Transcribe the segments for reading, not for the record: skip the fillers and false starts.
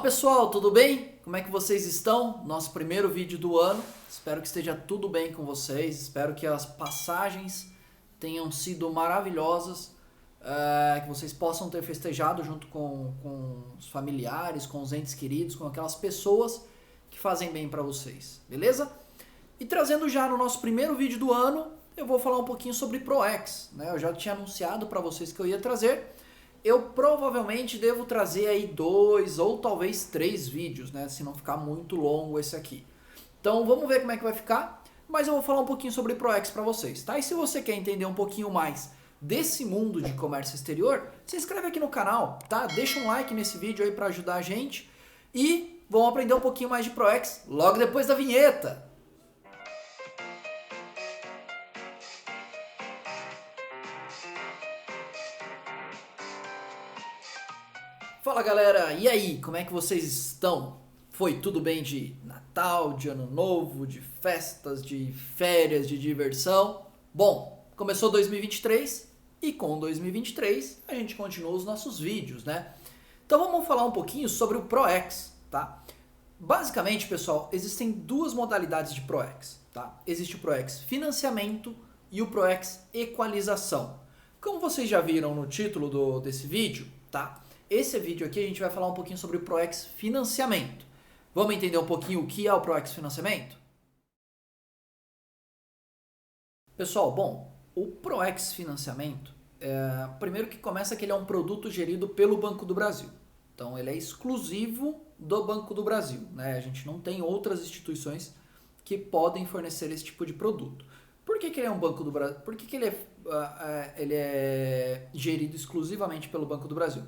pessoal, tudo bem? Como é que vocês estão? Nosso primeiro vídeo do ano. Espero que esteja tudo bem com vocês. Espero que as passagens tenham sido maravilhosas, que vocês possam ter festejado junto com os familiares, com os entes queridos, com aquelas pessoas que fazem bem para vocês, beleza? E trazendo já no nosso primeiro vídeo do ano, eu vou falar um pouquinho sobre ProEx, né? Eu já tinha anunciado para vocês que eu ia trazer. Eu provavelmente devo trazer aí 2 ou talvez 3 vídeos, né? Se não ficar muito longo esse aqui. Então vamos ver como é que vai ficar. Mas eu vou falar um pouquinho sobre ProEx para vocês, tá? E se você quer entender um pouquinho mais desse mundo de comércio exterior, se inscreve aqui no canal, tá? Deixa um like nesse vídeo aí para ajudar a gente. E vamos aprender um pouquinho mais de ProEx logo depois da vinheta. Fala galera, e aí, como é que vocês estão? Foi tudo bem de Natal, de Ano Novo, de festas, de férias, de diversão? Bom, começou 2023 e com 2023 a gente continua os nossos vídeos, né? Então vamos falar um pouquinho sobre o ProEx, tá? Basicamente, pessoal, existem duas modalidades de ProEx, tá? Existe o ProEx financiamento e o ProEx equalização. Como vocês já viram no título desse vídeo, tá? Esse vídeo aqui a gente vai falar um pouquinho sobre o ProEx financiamento. Vamos entender um pouquinho o que é o ProEx financiamento? Pessoal, bom, o ProEx financiamento, primeiro que começa que ele é um produto gerido pelo Banco do Brasil. Então ele é exclusivo do Banco do Brasil, né? A gente não tem outras instituições que podem fornecer esse tipo de produto. Por que ele é um Banco do Brasil? Por que ele é gerido exclusivamente pelo Banco do Brasil?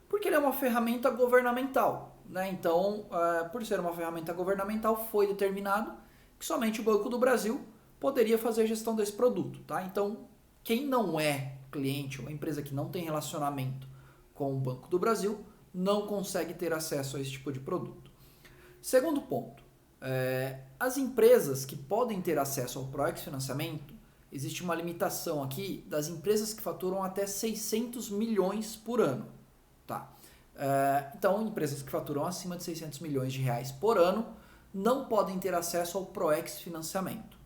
Porque ele é uma ferramenta governamental, né? Então, por ser uma ferramenta governamental, foi determinado que somente o Banco do Brasil poderia fazer a gestão desse produto, tá? Então, quem não é cliente, uma empresa que não tem relacionamento com o Banco do Brasil, não consegue ter acesso a esse tipo de produto. Segundo ponto, as empresas que podem ter acesso ao ProEx financiamento, existe uma limitação aqui das empresas que faturam até 600 milhões por ano. Tá. Então, empresas que faturam acima de 600 milhões de reais por ano não podem ter acesso ao ProEx financiamento.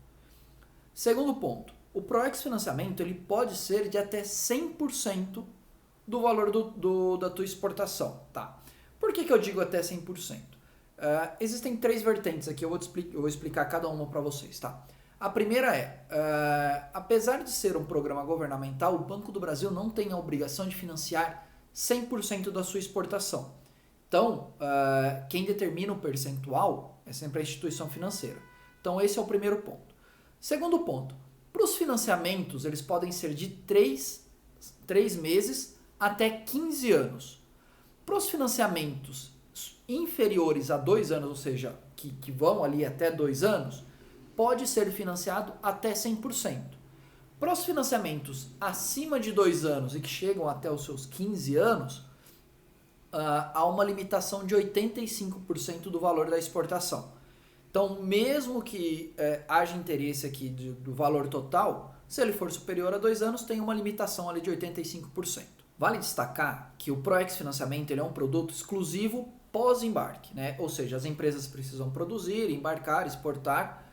Segundo ponto, o ProEx financiamento ele pode ser de até 100% do valor da tua exportação. Tá? Por que eu digo até 100%? Existem 3 vertentes aqui, eu vou explicar cada uma para vocês. Tá? A primeira apesar de ser um programa governamental, o Banco do Brasil não tem a obrigação de financiar 100% da sua exportação. Então, quem determina o percentual é sempre a instituição financeira. Então, esse é o primeiro ponto. Segundo ponto, para os financiamentos, eles podem ser de 3 meses até 15 anos. Para os financiamentos inferiores a 2 anos, ou seja, que vão ali até 2 anos, pode ser financiado até 100%. Para os financiamentos acima de 2 anos e que chegam até os seus 15 anos, há uma limitação de 85% do valor da exportação. Então, mesmo que haja interesse aqui do valor total, se ele for superior a 2 anos, tem uma limitação ali de 85%. Vale destacar que o ProEx Financiamento ele é um produto exclusivo pós-embarque, né? Ou seja, as empresas precisam produzir, embarcar, exportar,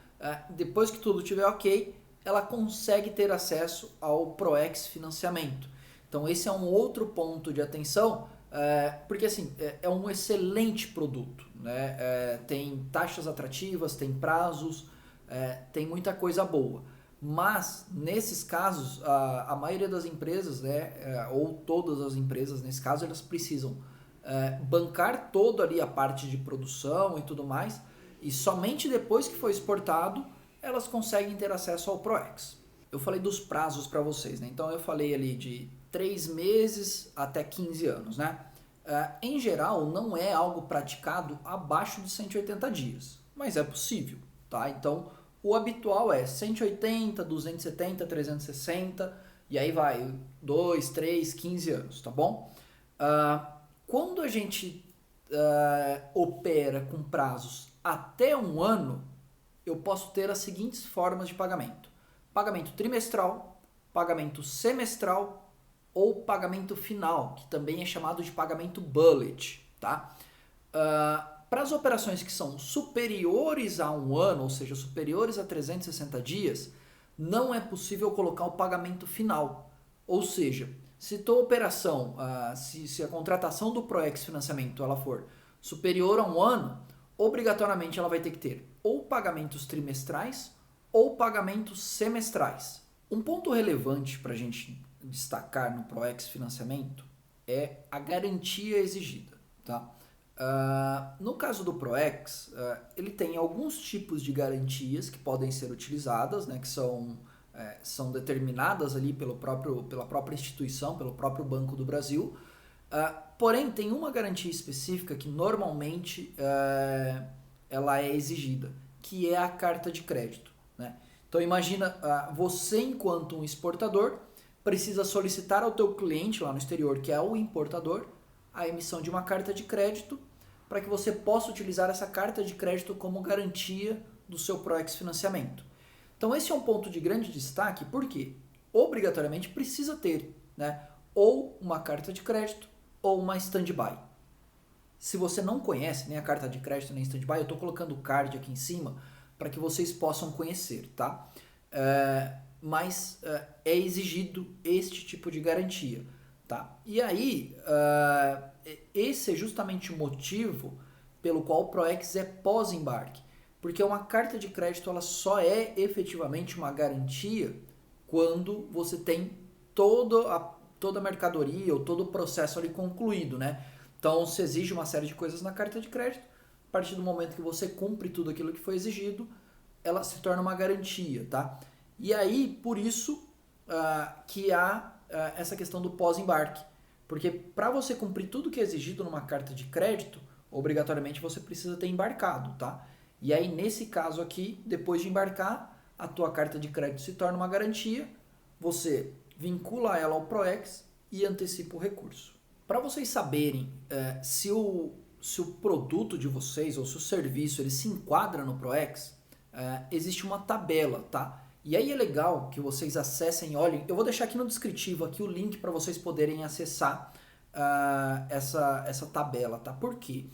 depois que tudo estiver ok, ela consegue ter acesso ao ProEx financiamento. Então esse é um outro ponto de atenção, porque assim, é um excelente produto, né? Tem taxas atrativas, tem prazos, tem muita coisa boa. Mas nesses casos, a maioria das empresas, né, ou todas as empresas nesse caso, elas precisam bancar toda ali a parte de produção e tudo mais, e somente depois que for exportado, elas conseguem ter acesso ao ProEx. Eu falei dos prazos para vocês, né? Então eu falei ali de 3 meses até 15 anos, né? Em geral, não é algo praticado abaixo de 180 dias, mas é possível, tá? Então o habitual é 180, 270, 360, e aí vai 2, 3, 15 anos, tá bom? Quando a gente opera com prazos até 1 ano, eu posso ter as seguintes formas de pagamento: pagamento trimestral, pagamento semestral ou pagamento final, que também é chamado de pagamento bullet, tá? Para as operações que são superiores a um ano, ou seja, superiores a 360 dias, não é possível colocar o pagamento final. Ou seja, se tua operação, se a contratação do Proex Financiamento ela for superior a um ano, obrigatoriamente ela vai ter que ter ou pagamentos trimestrais ou pagamentos semestrais. Um ponto relevante para a gente destacar no Proex Financiamento é a garantia exigida, tá? No caso do Proex, ele tem alguns tipos de garantias que podem ser utilizadas, né, que são determinadas ali pela própria instituição, pelo próprio Banco do Brasil. Porém, tem uma garantia específica que normalmente ela é exigida, que é a carta de crédito, né? Então imagina, você enquanto um exportador precisa solicitar ao teu cliente lá no exterior, que é o importador, a emissão de uma carta de crédito para que você possa utilizar essa carta de crédito como garantia do seu Proex Financiamento. Então esse é um ponto de grande destaque, porque obrigatoriamente precisa ter, né, ou uma carta de crédito ou uma stand-by. Se você não conhece nem a carta de crédito nem stand-by, eu estou colocando o card aqui em cima para que vocês possam conhecer, tá? Mas é exigido este tipo de garantia, tá? E aí, esse é justamente o motivo pelo qual o Proex é pós-embarque, porque uma carta de crédito ela só é efetivamente uma garantia quando você tem toda a mercadoria ou todo o processo ali concluído, né? Então, se exige uma série de coisas na carta de crédito, a partir do momento que você cumpre tudo aquilo que foi exigido, ela se torna uma garantia, tá? E aí, por isso que há essa questão do pós-embarque. Porque para você cumprir tudo que é exigido numa carta de crédito, obrigatoriamente você precisa ter embarcado, tá? E aí, nesse caso aqui, depois de embarcar, a tua carta de crédito se torna uma garantia, você vincula ela ao Proex e antecipa o recurso. Para vocês saberem se o produto de vocês ou se o serviço ele se enquadra no Proex, existe uma tabela, tá? E aí é legal que vocês acessem, olhem, eu vou deixar aqui no descritivo aqui o link para vocês poderem acessar essa tabela, tá? Por quê?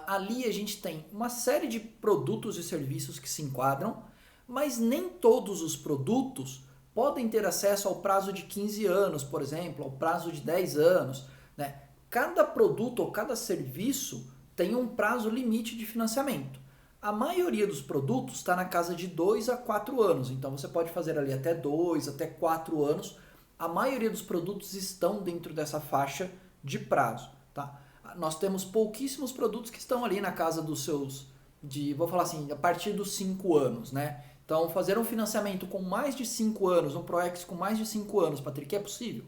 Ali a gente tem uma série de produtos e serviços que se enquadram, mas nem todos os produtos podem ter acesso ao prazo de 15 anos, por exemplo, ao prazo de 10 anos, né? Cada produto ou cada serviço tem um prazo limite de financiamento. A maioria dos produtos está na casa de 2 a 4 anos, então você pode fazer ali até 2, até 4 anos. A maioria dos produtos estão dentro dessa faixa de prazo, tá? Nós temos pouquíssimos produtos que estão ali na casa dos seus, vou falar assim, a partir dos 5 anos, né? Então, fazer um financiamento com mais de 5 anos, um Proex com mais de 5 anos, Patrick, é possível?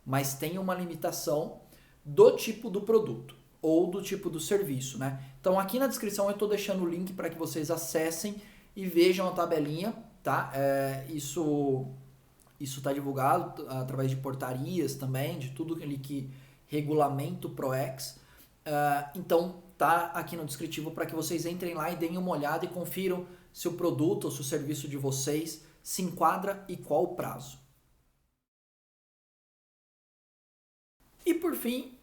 Mas tem uma limitação do tipo do produto ou do tipo do serviço, né? Então aqui na descrição eu estou deixando o link para que vocês acessem e vejam a tabelinha, tá? Isso está divulgado através de portarias também, de tudo aquele que regulamenta o Proex. Então tá aqui no descritivo para que vocês entrem lá e deem uma olhada e confiram se o produto ou se o serviço de vocês se enquadra e qual o prazo. E por fim,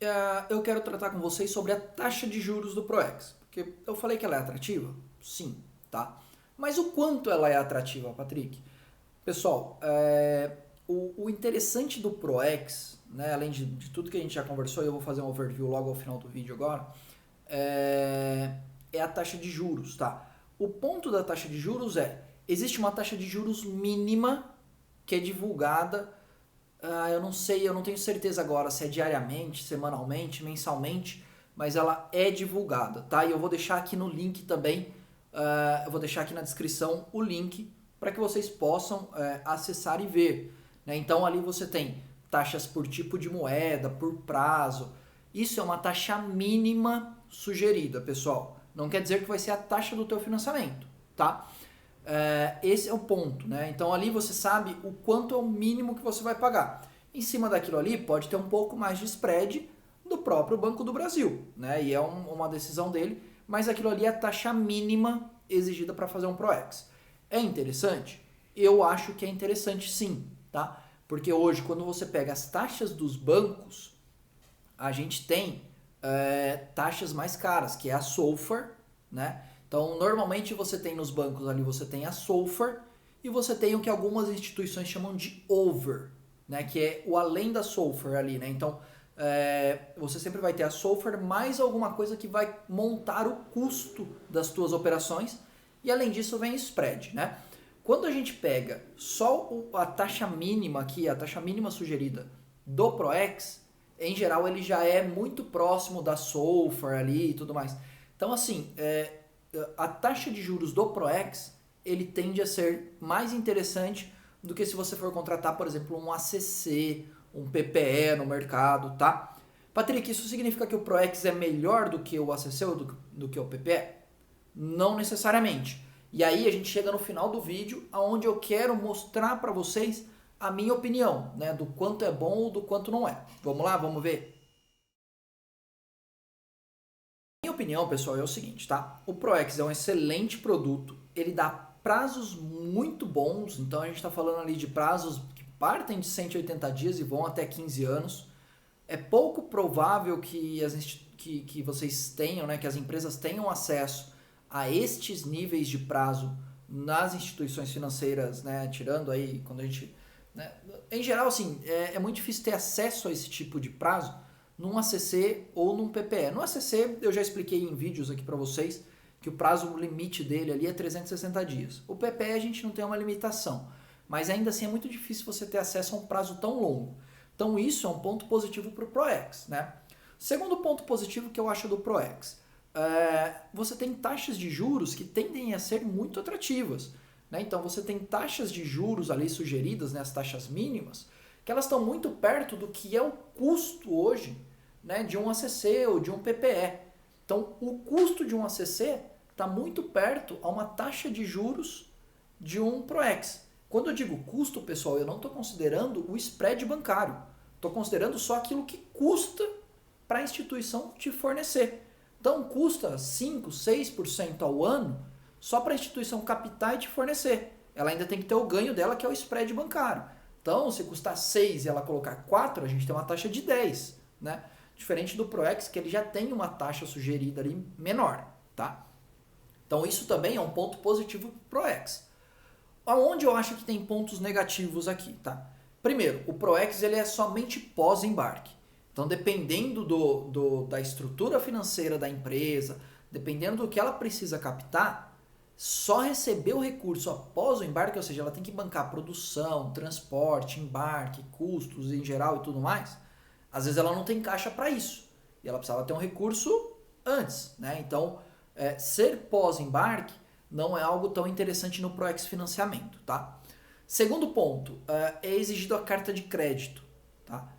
eu quero tratar com vocês sobre a taxa de juros do Proex. Porque eu falei que ela é atrativa? Sim, tá? Mas o quanto ela é atrativa, Patrick? Pessoal, o interessante do Proex, né, além de tudo que a gente já conversou, e eu vou fazer um overview logo ao final do vídeo agora, é a taxa de juros, tá? O ponto da taxa de juros existe uma taxa de juros mínima que é divulgada. Eu não sei, eu não tenho certeza agora se é diariamente, semanalmente, mensalmente, mas ela é divulgada, tá? E eu vou deixar aqui no link também, eu vou deixar aqui na descrição o link para que vocês possam acessar e ver, né? Então ali você tem taxas por tipo de moeda, por prazo. Isso é uma taxa mínima sugerida, pessoal. Não quer dizer que vai ser a taxa do teu financiamento, tá? Esse é o ponto, né? Então ali você sabe o quanto é o mínimo que você vai pagar. Em cima daquilo ali pode ter um pouco mais de spread do próprio Banco do Brasil, né? E é uma decisão dele, mas aquilo ali é a taxa mínima exigida para fazer um Proex. É interessante? Eu acho que é interessante sim, tá? Porque hoje quando você pega as taxas dos bancos, a gente tem taxas mais caras, que é a SOFR, né? Então, normalmente você tem nos bancos ali, você tem a SOFR e você tem o que algumas instituições chamam de over, né? Que é o além da SOFR ali, né? Então, você sempre vai ter a SOFR mais alguma coisa que vai montar o custo das tuas operações e além disso vem o spread, né? Quando a gente pega só a taxa mínima aqui, a taxa mínima sugerida do PROEX, em geral ele já é muito próximo da SOFR ali e tudo mais. Então assim, a taxa de juros do PROEX, ele tende a ser mais interessante do que se você for contratar, por exemplo, um ACC, um PPE no mercado, tá? Patrick, isso significa que o PROEX é melhor do que o ACC ou do que o PPE? Não necessariamente. E aí a gente chega no final do vídeo, onde eu quero mostrar para vocês a minha opinião, né, do quanto é bom ou do quanto não é. Vamos lá, vamos ver? Minha opinião, pessoal, é o seguinte, tá? O PROEX é um excelente produto, ele dá prazos muito bons, então a gente está falando ali de prazos que partem de 180 dias e vão até 15 anos. É pouco provável que, que vocês tenham, né, que as empresas tenham acesso a estes níveis de prazo nas instituições financeiras, né, tirando aí quando a gente... Né, em geral, assim, é muito difícil ter acesso a esse tipo de prazo num ACC ou num PPE. No ACC, eu já expliquei em vídeos aqui para vocês que o prazo limite dele ali é 360 dias. O PPE a gente não tem uma limitação, mas ainda assim é muito difícil você ter acesso a um prazo tão longo. Então isso é um ponto positivo para o PROEX, né? Segundo ponto positivo que eu acho do PROEX, você tem taxas de juros que tendem a ser muito atrativas, né? Então você tem taxas de juros ali sugeridas, né, as taxas mínimas, que elas estão muito perto do que é o custo hoje, né, de um ACC ou de um PPE. Então o custo de um ACC está muito perto a uma taxa de juros de um PROEX. Quando eu digo custo, pessoal, eu não estou considerando o spread bancário. Estou considerando só aquilo que custa para a instituição te fornecer. Então custa 5, 6% ao ano só para a instituição captar e te fornecer. Ela ainda tem que ter o ganho dela, que é o spread bancário. Então, se custar 6 e ela colocar 4, a gente tem uma taxa de 10, né? Diferente do PROEX, que ele já tem uma taxa sugerida ali menor, tá? Então isso também é um ponto positivo para o PROEX. Aonde eu acho que tem pontos negativos aqui, tá? Primeiro, o PROEX ele é somente pós-embarque. Então, dependendo da estrutura financeira da empresa, dependendo do que ela precisa captar, só receber o recurso após o embarque, ou seja, ela tem que bancar produção, transporte, embarque, custos em geral e tudo mais, às vezes ela não tem caixa para isso. E ela precisava ter um recurso antes, né? Então, ser pós-embarque não é algo tão interessante no PROEX financiamento, tá? Segundo ponto, é exigido a carta de crédito, tá?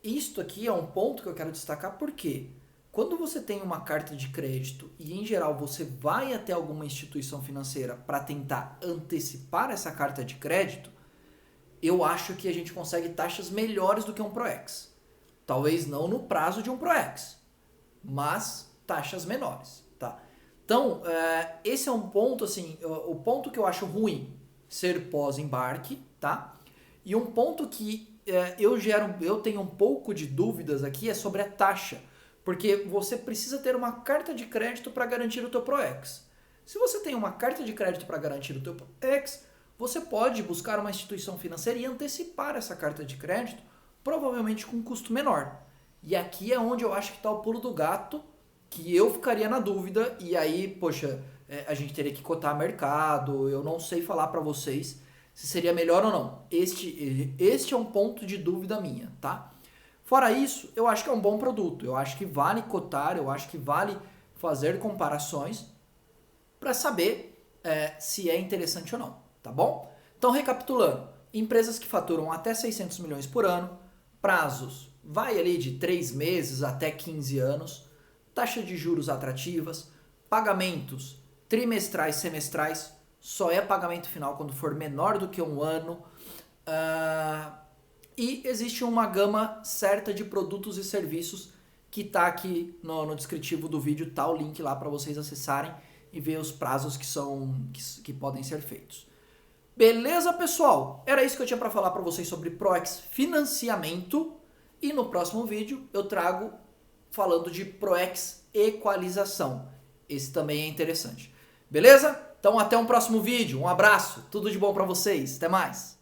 Isto aqui é um ponto que eu quero destacar porque quando você tem uma carta de crédito e em geral você vai até alguma instituição financeira para tentar antecipar essa carta de crédito, eu acho que a gente consegue taxas melhores do que um PROEX. Talvez não no prazo de um PROEX, mas taxas menores, tá? Então, esse é um ponto, assim, o ponto que eu acho ruim, ser pós-embarque, tá? E um ponto que eu tenho um pouco de dúvidas aqui é sobre a taxa, porque você precisa ter uma carta de crédito para garantir o teu PROEX. Se você tem uma carta de crédito para garantir o teu PROEX, você pode buscar uma instituição financeira e antecipar essa carta de crédito, provavelmente com um custo menor. E aqui é onde eu acho que está o pulo do gato, que eu ficaria na dúvida, e aí, poxa, a gente teria que cotar mercado, eu não sei falar para vocês se seria melhor ou não. Este é um ponto de dúvida minha, tá? Fora isso, eu acho que é um bom produto, eu acho que vale cotar, eu acho que vale fazer comparações para saber se é interessante ou não, tá bom? Então, recapitulando, empresas que faturam até 600 milhões por ano, prazos, vai ali de 3 meses até 15 anos, taxa de juros atrativas, pagamentos trimestrais, semestrais, só é pagamento final quando for menor do que um ano, e existe uma gama certa de produtos e serviços que está aqui no descritivo do vídeo, tá o link lá para vocês acessarem e ver os prazos que podem ser feitos. Beleza, pessoal? Era isso que eu tinha para falar para vocês sobre PROEX financiamento, e no próximo vídeo eu trago falando de Proex Equalização. Esse também é interessante. Beleza? Então até um próximo vídeo. Um abraço. Tudo de bom para vocês. Até mais.